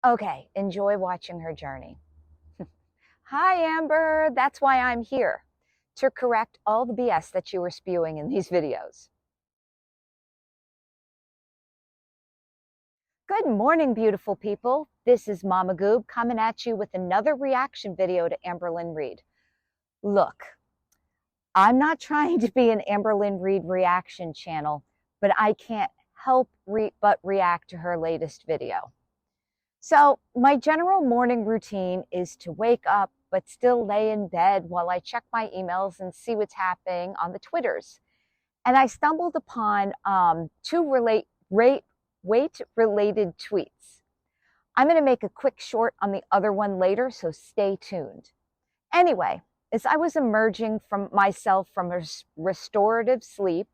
Okay, enjoy watching her journey. Hi, Amber. That's why I'm here, to correct all the BS that you were spewing in these videos. Good morning, beautiful people. This is Mama Goob coming at you with another reaction video to Amberlynn Reid. Look, I'm not trying to be an Amberlynn Reid reaction channel, but I can't help but react to her latest video. So my general morning routine is to wake up, but still lay in bed while I check my emails and see what's happening on the Twitters. And I stumbled upon two weight-related tweets. I'm going to make a quick short on the other one later, so stay tuned. Anyway, as I was emerging from myself from a restorative sleep,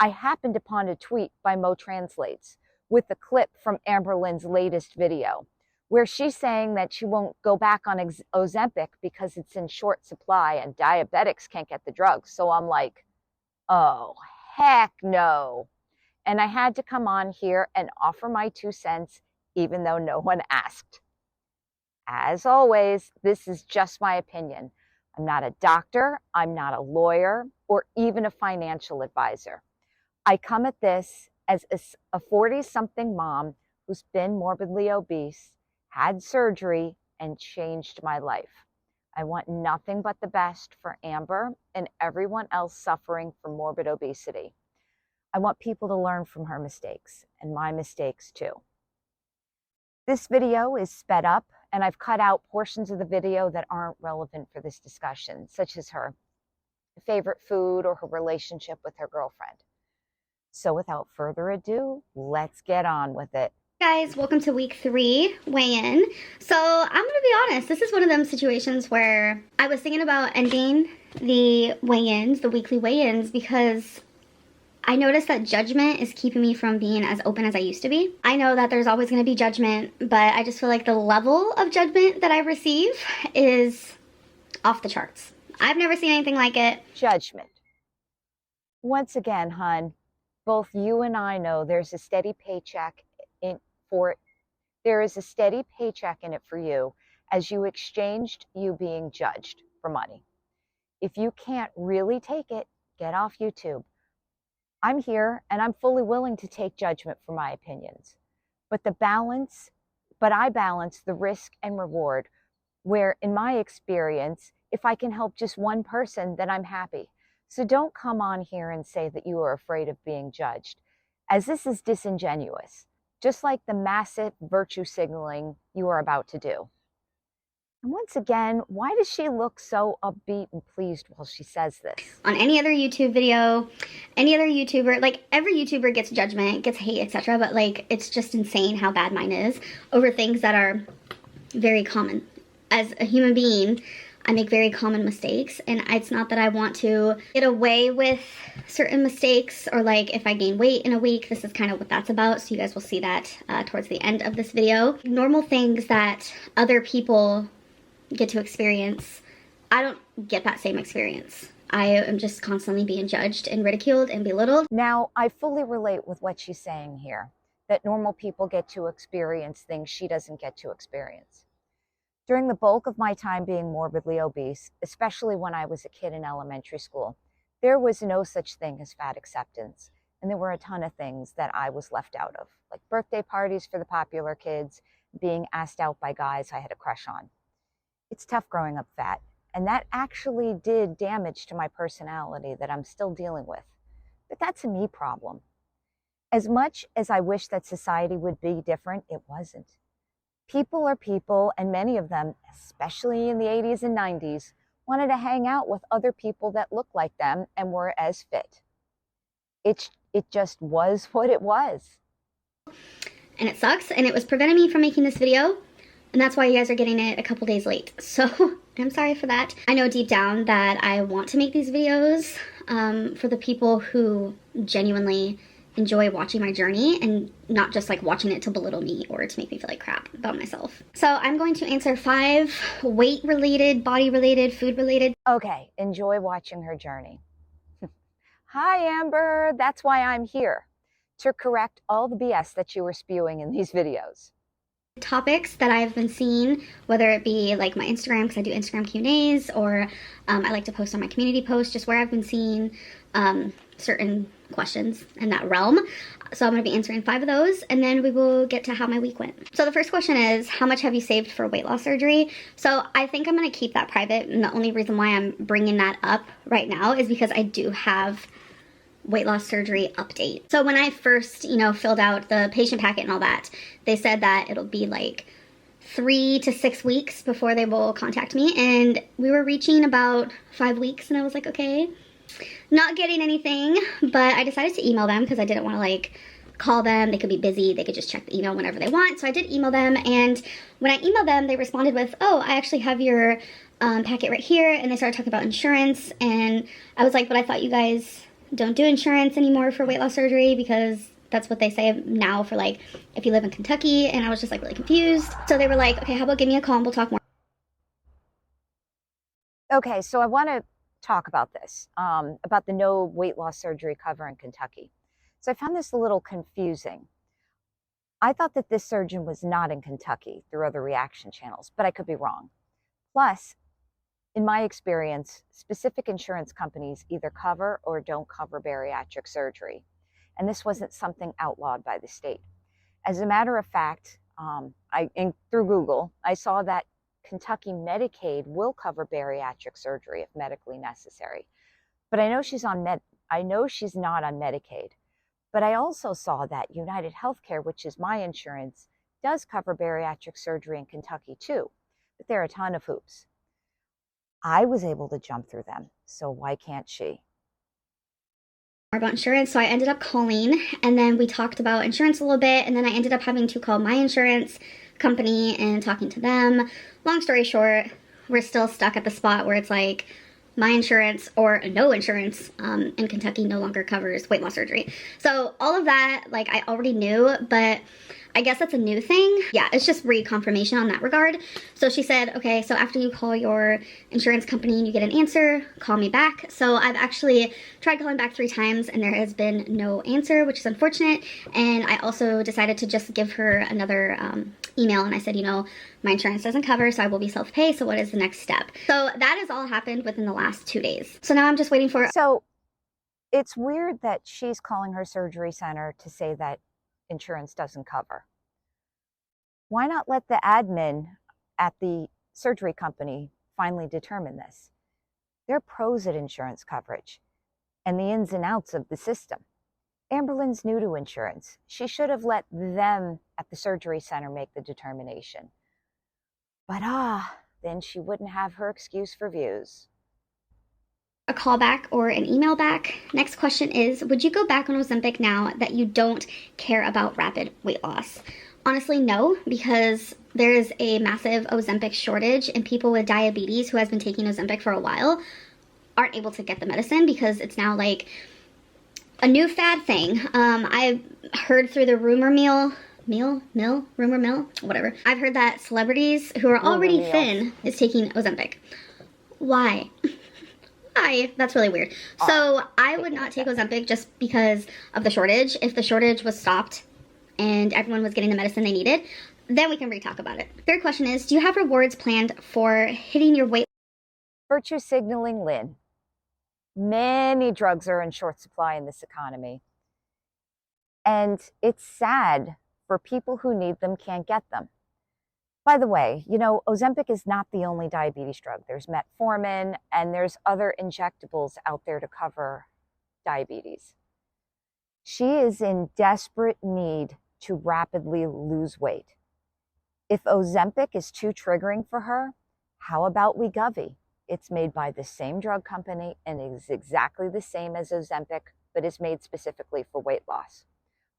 I happened upon a tweet by Mo Translates with a clip from Amberlynn's latest video, where she's saying that she won't go back on Ozempic because it's in short supply and diabetics can't get the drugs. So I'm like, oh, heck no. And I had to come on here and offer my 2 cents, even though no one asked. As always, this is just my opinion. I'm not a doctor, I'm not a lawyer, or even a financial advisor. I come at this as a 40-something mom who's been morbidly obese, had surgery, and changed my life. I want nothing but the best for Amber and everyone else suffering from morbid obesity. I want people to learn from her mistakes and my mistakes too. This video is sped up, and I've cut out portions of the video that aren't relevant for this discussion, such as her favorite food or her relationship with her girlfriend. So without further ado, let's get on with it. Guys, welcome to week 3 weigh-in. So I'm gonna be honest, this is one of them situations where I was thinking about ending the weigh-ins, the weekly weigh-ins, because I noticed that judgment is keeping me from being as open as I used to be. I know that there's always gonna be judgment, but I just feel like the level of judgment that I receive is off the charts. I've never seen anything like it. Judgment. Once again, hun, both you and I know there's a steady paycheck there is a steady paycheck in it for you as you exchanged you being judged for money. If you can't really take it, get off YouTube. I'm here and I'm fully willing to take judgment for my opinions. But I balance the risk and reward, where in my experience, if I can help just one person, then I'm happy. So don't come on here and say that you are afraid of being judged, as this is disingenuous, just like the massive virtue signaling you are about to do. And once again, why does she look so upbeat and pleased while she says this? On any other YouTube video, any other YouTuber, like every YouTuber gets judgment, gets hate, etc. But like, it's just insane how bad mine is over things that are very common. As a human being, I make very common mistakes, and it's not that I want to get away with certain mistakes, or like if I gain weight in a week, this is kind of what that's about, so you guys will see that towards the end of this video. Normal things that other people get to experience, I don't get that same experience. I am just constantly being judged and ridiculed and belittled. Now, I fully relate with what she's saying here, that normal people get to experience things she doesn't get to experience. During the bulk of my time being morbidly obese, especially when I was a kid in elementary school, there was no such thing as fat acceptance. And there were a ton of things that I was left out of, like birthday parties for the popular kids, being asked out by guys I had a crush on. It's tough growing up fat, and that actually did damage to my personality that I'm still dealing with. But that's a me problem. As much as I wish that society would be different, it wasn't. People are people, and many of them, especially in the 80s and 90s, wanted to hang out with other people that looked like them and were as fit. It just was what it was. And it sucks, and it was preventing me from making this video, and that's why you guys are getting it a couple days late. So I'm sorry for that. I know deep down that I want to make these videos for the people who genuinely enjoy watching my journey and not just like watching it to belittle me or to make me feel like crap about myself. So I'm going to answer 5 weight-related, body-related, food-related. Okay, enjoy watching her journey. Hi, Amber. That's why I'm here, to correct all the BS that you were spewing in these videos. Topics that I've been seeing, whether it be like my Instagram, because I do Instagram Q&As, or I like to post on my community post, just where I've been seeing certain questions in that realm. So I'm going to be answering 5 of those, and then we will get to how my week went. So the first question is, how much have you saved for weight loss surgery? So I think I'm going to keep that private, and the only reason why I'm bringing that up right now is because I do have weight loss surgery update. So when I first, filled out the patient packet and all that, they said that it'll be like 3 to 6 weeks before they will contact me, and we were reaching about 5 weeks, and I was like, okay, not getting anything, but I decided to email them because I didn't want to call them. They could be busy. They could just check the email whenever they want. So I did email them, and when I emailed them, they responded with, oh, I actually have your packet right here, and they started talking about insurance, and I was like, but I thought you guys don't do insurance anymore for weight loss surgery, because that's what they say now for if you live in Kentucky. And I was just really confused. So they were like, okay, how about give me a call and we'll talk more. Okay, so I want to talk about this, about the no weight loss surgery cover in Kentucky. So I found this a little confusing. I thought that this surgeon was not in Kentucky through other reaction channels, but I could be wrong. Plus, in my experience, specific insurance companies either cover or don't cover bariatric surgery. And this wasn't something outlawed by the state. As a matter of fact, through Google, I saw that Kentucky Medicaid will cover bariatric surgery if medically necessary. But I know she's not on Medicaid. But I also saw that United Healthcare, which is my insurance, does cover bariatric surgery in Kentucky too. But there are a ton of hoops. I was able to jump through them, so why can't she? About insurance, so I ended up calling, and then we talked about insurance a little bit, and then I ended up having to call my insurance company and talking to them. Long story short, we're still stuck at the spot where it's my insurance or no insurance in Kentucky no longer covers weight loss surgery. So all of that, I already knew, but I guess that's a new thing. Yeah, it's just reconfirmation on that regard. So she said, okay, so after you call your insurance company and you get an answer, call me back. So I've actually tried calling back 3 times and there has been no answer, which is unfortunate. And I also decided to just give her another email, and I said, my insurance doesn't cover, so I will be self-pay. So what is the next step? So that has all happened within the last 2 days. So now I'm just waiting for... So it's weird that she's calling her surgery center to say that insurance doesn't cover. Why not let the admin at the surgery company finally determine this? They're pros at insurance coverage and the ins and outs of the system. Amberlynn's new to insurance. She should have let them at the surgery center make the determination. But then she wouldn't have her excuse for views. A call back or an email back. Next question is, would you go back on Ozempic now that you don't care about rapid weight loss? Honestly, no, because there is a massive Ozempic shortage, and people with diabetes who has been taking Ozempic for a while aren't able to get the medicine because it's now a new fad thing. I've heard through the rumor mill, whatever. I've heard that celebrities who are already thin is taking Ozempic. Why? Why? That's really weird. So I would not take Ozempic just because of the shortage. If the shortage was stopped and everyone was getting the medicine they needed, then we can re-talk about it. Third question is, do you have rewards planned for hitting your weight? VirtusignalLynn. Many drugs are in short supply in this economy. And it's sad for people who need them can't get them. By the way, Ozempic is not the only diabetes drug. There's metformin and there's other injectables out there to cover diabetes. She is in desperate need to rapidly lose weight. If Ozempic is too triggering for her, how about Wegovy? It's made by the same drug company and is exactly the same as Ozempic, but is made specifically for weight loss.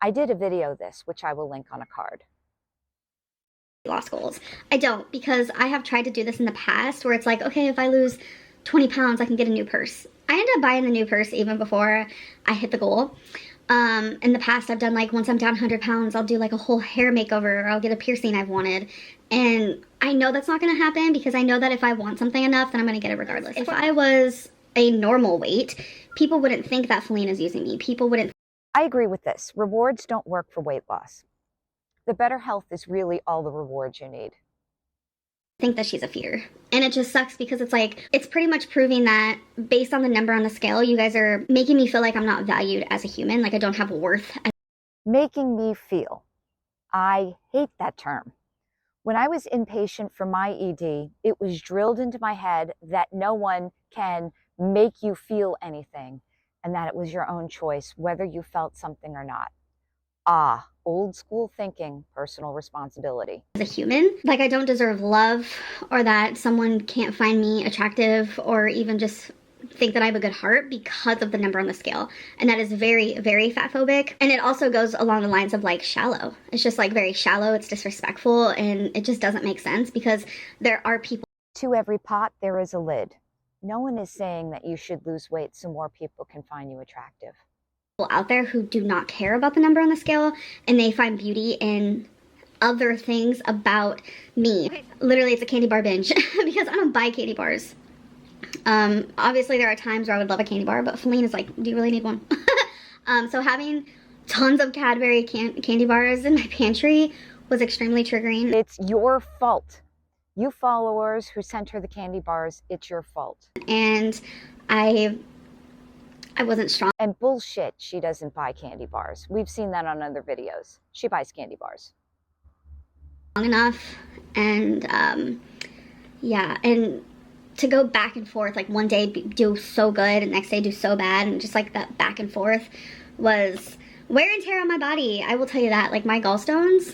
I did a video of this, which I will link on a card. Loss goals. I don't, because I have tried to do this in the past where it's okay, if I lose 20 pounds, I can get a new purse. I ended up buying the new purse even before I hit the goal. In the past, I've done once I'm down 100 pounds, I'll do a whole hair makeover, or I'll get a piercing I've wanted. And I know that's not going to happen because I know that if I want something enough, then I'm going to get it regardless. If I was a normal weight, people wouldn't think that Felina's using me. People wouldn't. I agree with this. Rewards don't work for weight loss. the better health is really all the rewards you need. Think that she's a feeder. And it just sucks because it's like, it's pretty much proving that based on the number on the scale, you guys are making me feel like I'm not valued as a human, like I don't have worth. Making me feel. I hate that term. When I was inpatient for my ED, it was drilled into my head that no one can make you feel anything and that it was your own choice whether you felt something or not. Ah, old school thinking, personal responsibility. As a human, like I don't deserve love, or that someone can't find me attractive, or even just think that I have a good heart because of the number on the scale. And that is very, very fat phobic. And it also goes along the lines of like shallow. It's just like very shallow, it's disrespectful, and it just doesn't make sense because there are people. To every pot, there is a lid. No one is saying that you should lose weight so more people can find you attractive. Out there who do not care about the number on the scale, and they find beauty in other things about me. Okay. Literally, it's a candy bar binge because I don't buy candy bars. Obviously, there are times where I would love a candy bar, but Feline is like, do you really need one? So having tons of Cadbury candy bars in my pantry was extremely triggering. It's your fault. You followers who sent her the candy bars, it's your fault. And I wasn't strong. And bullshit, she doesn't buy candy bars. We've seen that on other videos. She buys candy bars. Long enough, and yeah, and to go back and forth, like one day do so good and next day do so bad, and just like that back and forth was wear and tear on my body. I will tell you that. Like my gallstones,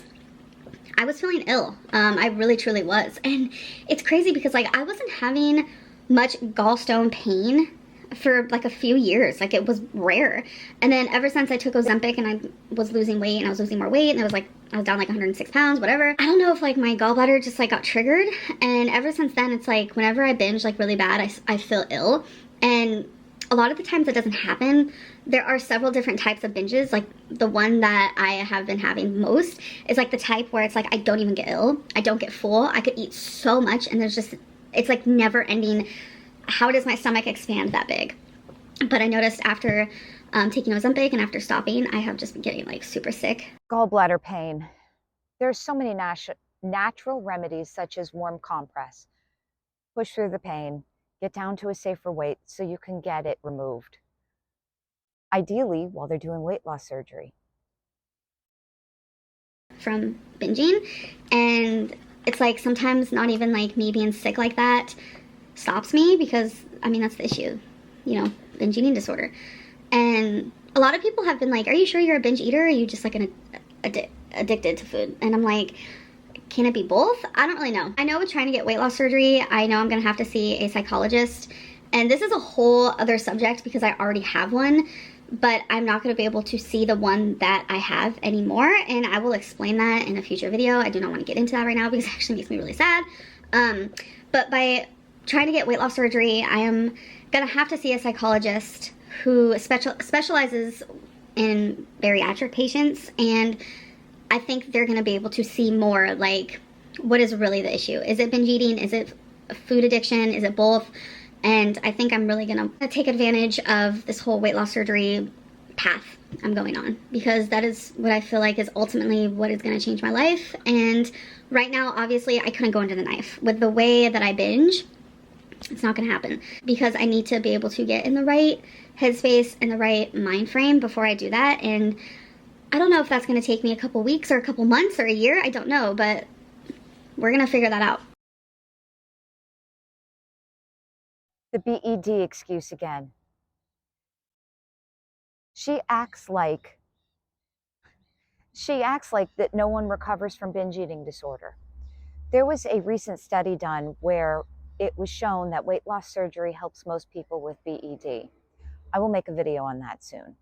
I was feeling ill. I really truly was. And it's crazy because like I wasn't having much gallstone pain for like a few years. Like it was rare. And then ever since I took Ozempic and I was losing weight and I was losing more weight and I was down like 106 pounds, whatever. I don't know if like my gallbladder just like got triggered. And ever since then, it's like whenever I binge like really bad, I feel ill. And a lot of the times it doesn't happen. There are several different types of binges. Like the one that I have been having most is like the type where it's like I don't even get ill. I don't get full. I could eat so much and it's like never ending. How does my stomach expand that big? But I noticed after taking Ozempic and after stopping, I have just been getting like super sick. Gallbladder pain. There's so many natural remedies such as warm compress. Push through the pain, get down to a safer weight so you can get it removed. Ideally, while they're doing weight loss surgery. From binging, and it's like sometimes not even like me being sick like that stops me, because I mean that's the issue, you know, binge eating disorder. And a lot of people have been like, are you sure you're a binge eater, or are you just like addicted to food? And I'm like, can it be both? I don't really know. I know with trying to get weight loss surgery, I know I'm gonna have to see a psychologist, and this is a whole other subject because I already have one, but I'm not gonna be able to see the one that I have anymore, and I will explain that in a future video. I do not want to get into that right now because it actually makes me really sad. But by trying to get weight loss surgery, I am gonna have to see a psychologist who specializes in bariatric patients, and I think they're gonna be able to see more like what is really the issue. Is it binge eating? Is it food addiction? Is it both? And I think I'm really gonna take advantage of this whole weight loss surgery path I'm going on, because that is what I feel like is ultimately what is gonna change my life. And right now, obviously, I couldn't go into the knife. With the way that I binge, it's not gonna happen, because I need to be able to get in the right headspace and the right mind frame before I do that. And I don't know if that's gonna take me a couple weeks or a couple months or a year, I don't know, but we're gonna figure that out. The BED excuse again. She acts like that no one recovers from binge eating disorder. There was a recent study done where it was shown that weight loss surgery helps most people with BED. I will make a video on that soon.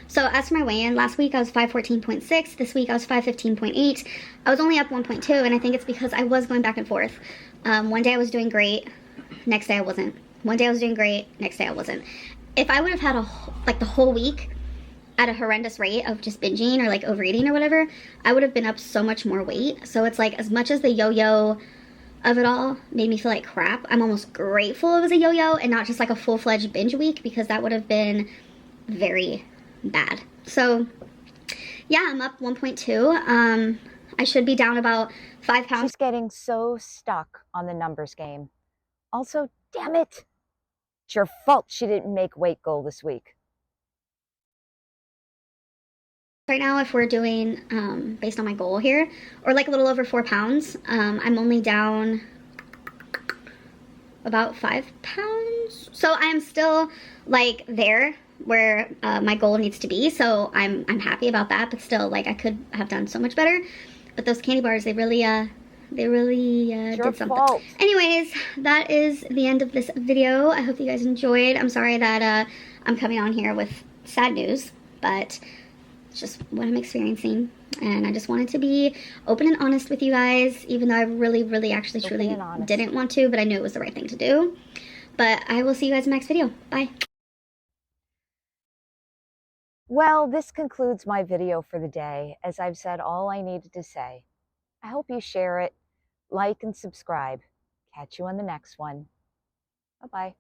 So as for my weigh-in, last week I was 514.6, this week I was 515.8. I was only up 1.2, and I think it's because I was going back and forth. One day I was doing great, next day I wasn't. One day I was doing great, next day I wasn't. If I would have had the whole week at a horrendous rate of just binging or like overeating or whatever, I would have been up so much more weight. So it's like, as much as the yo-yo of it all made me feel like crap, I'm almost grateful it was a yo-yo and not just like a full-fledged binge week, because that would have been very bad. So Yeah, I'm up 1.2. I should be down about 5 pounds. She's getting so stuck on the numbers game. Also, damn it, it's your fault she didn't make weight goal this week. Right now, if we're doing based on my goal here, or like a little over 4 pounds, I'm only down about 5 pounds. So I'm still like there where my goal needs to be. So I'm happy about that, but still, like, I could have done so much better. But those candy bars, they really did something. Fault. Anyways, that is the end of this video. I hope you guys enjoyed. I'm sorry that I'm coming on here with sad news, but it's just what I'm experiencing. And I just wanted to be open and honest with you guys, even though I really, actually, truly didn't want to, but I knew it was the right thing to do. But I will see you guys in the next video. Bye. Well, this concludes my video for the day, as I've said all I needed to say. I hope you share it, like, and subscribe. Catch you on the next one. Bye-bye.